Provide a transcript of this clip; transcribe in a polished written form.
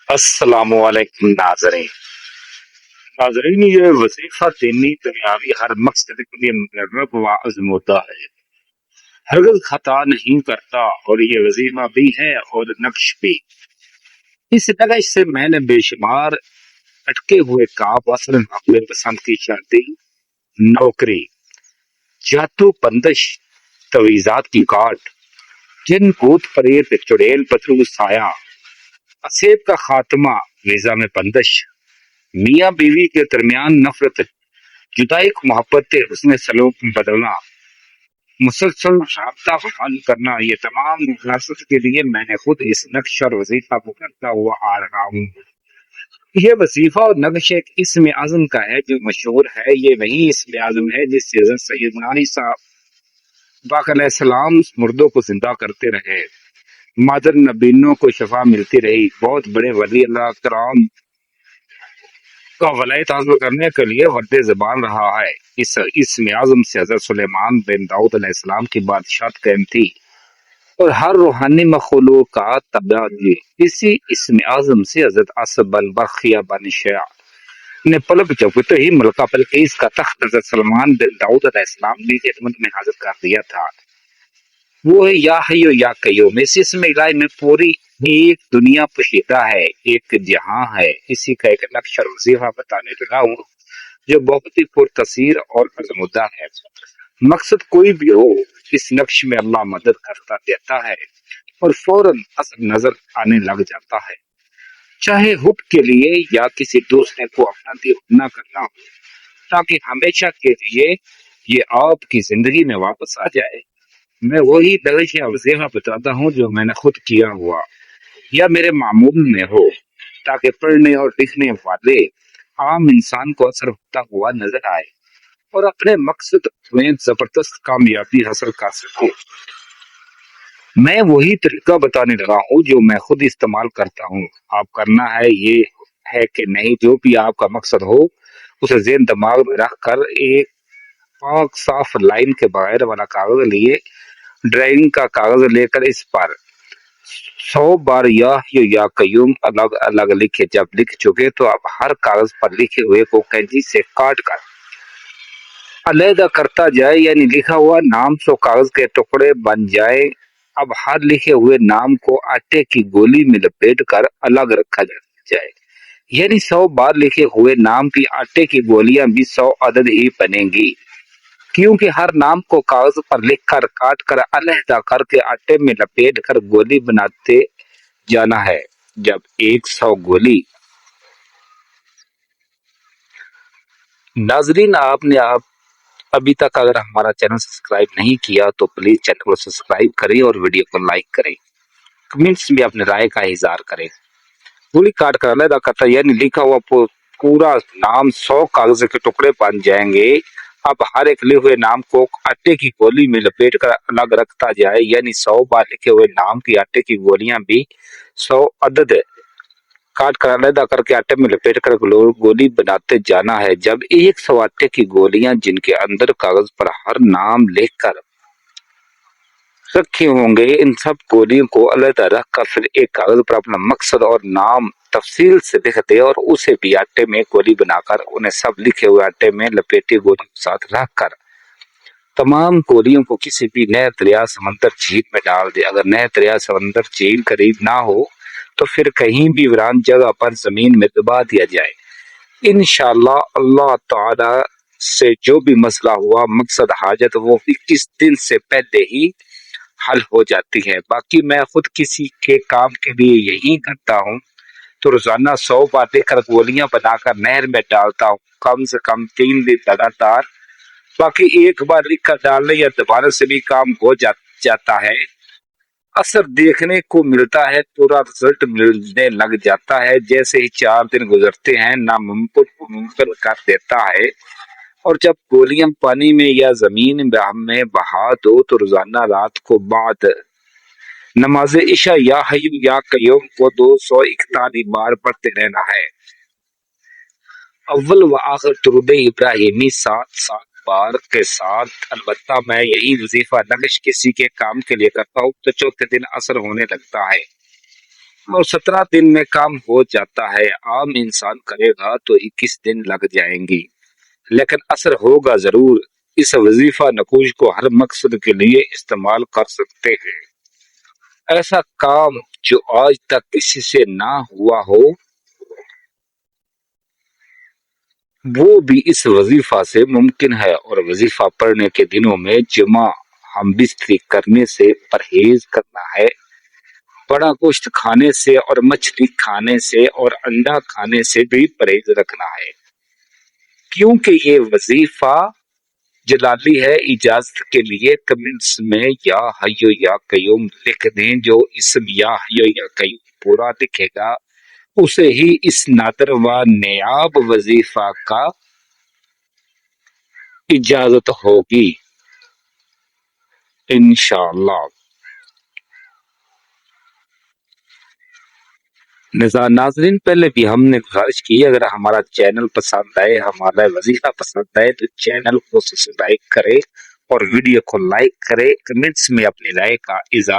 السلام علیکم ناظرین یہ وظیفہ دینی دنیاوی ہر مقصد کے لیے مقرر و عزم ہوتا ہے، ہرگز خطا نہیں کرتا، اور یہ وظیفہ بھی ہے اور نقش بھی۔ اس نقش سے میں نے بے شمار اٹکے ہوئے کام وصل اپنے پسند کی شادی، نوکری، جاتو بندش، تویزات کی کاٹ، جن بھوت پریت چڑیل پترو سایہ، اسیب کا خاتمہ، ویزا میں بندش، میاں بیوی کے درمیان نفرت، جدائی کو محبت حسن سلوک میں بدلنا، مسلسل رابطہ بحال کرنا، یہ تمام ریاست کے لیے میں نے خود اس نقش اور وظیفہ کو کرتا ہوا آ رہا ہوں۔ یہ وظیفہ اور نقش ایک اسم اعظم کا ہے جو مشہور ہے۔ یہ وہی اسم اعظم ہے جس سے حضرت سیدنا علی صاحب باقر علیہ السلام مردوں کو زندہ کرتے رہے، مادر نبینوں کو شفا ملتی رہی، بہت بڑے ولی اللہ کرام کا ولایت حاصل کرنے کے لیے ورد زبان رہا ہے۔ اس اسم اعظم سے حضرت سلیمان بن داؤد علیہ السلام کی بادشاہت قائم تھی اور ہر روحانی مخلوق کا تبع دی۔ اسی اسم اعظم سے حضرت عصب البرخیہ بن شیع نے پلک جھپکتے ہی ملکہ بلقیس کا تخت حضرت سلیمان بن داؤد علیہ السلام کی خدمت میں حاضر کر دیا تھا۔ وہ ہے یا حیو یا قیوم۔ اس اسم الہی میں پوری ایک دنیا پوشیدہ ہے، ایک جہاں ہے۔ اسی کا ایک نقش اور وظیفہ بتانے لگا ہوں جو بہت ہی پرتاثیر اور عظمتدار ہے۔ مقصد کوئی بھی ہو، اس نقش میں اللہ مدد کرتا دیتا ہے اور فوراً اثر نظر آنے لگ جاتا ہے، چاہے حب کے لیے یا کسی دوسرے کو اپنا دیوانہ کرنا ہو، تاکہ ہمیشہ کے لیے یہ آپ کی زندگی میں واپس آ جائے۔ میں وہی نقش یا وظیفہ بتاتا ہوں جو میں نے خود کیا ہوا یا میرے معمول میں ہو، تاکہ پڑھنے اور لکھنے والے عام انسان کو اثر ہوتا ہوا نظر آئے اور اپنے مقصد میں زبردست کامیابی حاصل کر سکے۔ میں وہی طریقہ بتانے لگا ہوں جو میں خود استعمال کرتا ہوں۔ آپ کرنا ہے یہ ہے کہ نہیں، جو بھی آپ کا مقصد ہو اسے ذہن دماغ میں رکھ کر ایک پاک صاف لائن کے بغیر والا کاغذ لیے، ڈرائنگ کا کاغذ لے کر اس پر 100 بار یا قیوم الگ الگ لکھے۔ جب لکھ چکے تو اب ہر کاغذ پر لکھے ہوئے کو کینچی سے کاٹ کر علیحدہ کرتا جائے، یعنی لکھا ہوا نام 100 کاغذ کے ٹکڑے بن جائے۔ اب ہر لکھے ہوئے نام کو آٹے کی گولی میں لپیٹ کر الگ رکھا جائے، یعنی 100 بار لکھے ہوئے نام کی آٹے کی گولیاں بھی 100 عدد ہی بنیں گی، کیونکہ ہر نام کو کاغذ پر لکھ کر کاٹ کر علیحدہ کر کے آٹے میں لپیٹ کر گولی بناتے جانا ہے۔ جب 100 گولی ناظرین آپ ابھی تک اگر ہمارا چینل سبسکرائب نہیں کیا تو پلیز چینل کو سبسکرائب کریں اور ویڈیو کو لائک کریں، کمنٹس میں اپنے رائے کا اظہار کریں۔ گولی کاٹ کر علیحدہ کرتا یعنی لکھا ہوا پورا نام 100 کاغذ کے ٹکڑے بن جائیں گے۔ اب ہر ایک لکھے ہوئے نام کو آٹے کی گولی میں لپیٹ کر الگ رکھتا جائے، یعنی 100 بار لکھے ہوئے نام کی آٹے کی گولیاں بھی 100 عدد کاٹ کر علیحدہ کر کے آٹے میں لپیٹ کر گولی بناتے جانا ہے۔ جب 100 آٹے کی گولیاں جن کے اندر کاغذ پر ہر نام لکھ کر رکھے ہوں گے، ان سب گولیوں کو علیحدہ رکھ کر پھر ایک کاغذ پر اپنا مقصد اور نام تفصیل سے لکھ دے اور اسے بھی آٹے میں گولی بنا کر انہیں سب لکھے ہوئے آٹے میں لپیٹی گولیوں کے ساتھ رکھ کر تمام گولیوں کو کسی بھی نہر، دریا، سمندر، جھیل میں ڈال دے۔ اگر نہر، دریا، سمندر، جھیل قریب نہ ہو تو پھر کہیں بھی ویران جگہ پر زمین میں دبا دیا جائے۔ انشاءاللہ اللہ تعالی سے جو بھی مسئلہ ہوا، مقصد، حاجت، وہ 21 دن سے پہلے ہی حل ہو جاتی ہے۔ باقی میں خود کسی کے کام کے لیے یہی کرتا ہوں تو روزانہ 100 بار لکھ کر گولیاں بنا کر نہر میں ڈالتا ہوں، کم سے کم 3 دن لگاتار۔ باقی ایک بار لکھ کر ڈالنے یا دوبارہ سے بھی کام ہو جاتا ہے، اثر دیکھنے کو ملتا ہے، پورا رزلٹ ملنے لگ جاتا ہے۔ جیسے ہی 4 دن گزرتے ہیں ناممکن کو ممکن کر دیتا ہے، اور جب گولیاں پانی میں یا زمین میں بہا دو تو روزانہ رات کو بعد نماز عشاء یا حی یا قیوم کو 241 بار پڑھتے رہنا ہے۔ اول و آخر درود ابراہیمی 7 بار کے ساتھ۔ البتہ میں یہی وظیفہ نقش کسی کے کام کے لیے کرتا ہوں تو چوتھے دن اثر ہونے لگتا ہے۔ اور 17 دن میں کام ہو جاتا ہے. عام انسان کرے گا تو 21 دن لگ جائیں گی، لیکن اثر ہوگا ضرور. اس وظیفہ نکوش کو ہر مقصد کے لیے استعمال کر سکتے ہیں. ایسا کام جو آج تک کسی سے نہ ہوا ہو وہ بھی اس وظیفہ سے ممکن ہے. اور وظیفہ پڑھنے کے دنوں میں جمع ہم بستری کرنے سے پرہیز کرنا ہے. بڑا گوشت کھانے سے اور مچھلی کھانے سے اور انڈا کھانے سے بھی پرہیز رکھنا ہے، کیونکہ یہ وظیفہ جلالی ہے. اجازت کے لیے کمنٹس میں یا حیو یا قیوم لکھ دیں. جو اسم یا حیو یا قیوم پورا لکھے گا اسے ہی اس نادر و نیاب وظیفہ کا اجازت ہوگی انشاءاللہ. ناظرین، پہلے بھی ہم نے گزارش کی اگر ہمارا چینل پسند آئے، ہمارا وظیفہ پسند آئے تو چینل کو سبسکرائب کرے اور ویڈیو کو لائک کرے. کمنٹس میں اپنی رائے کا اظہار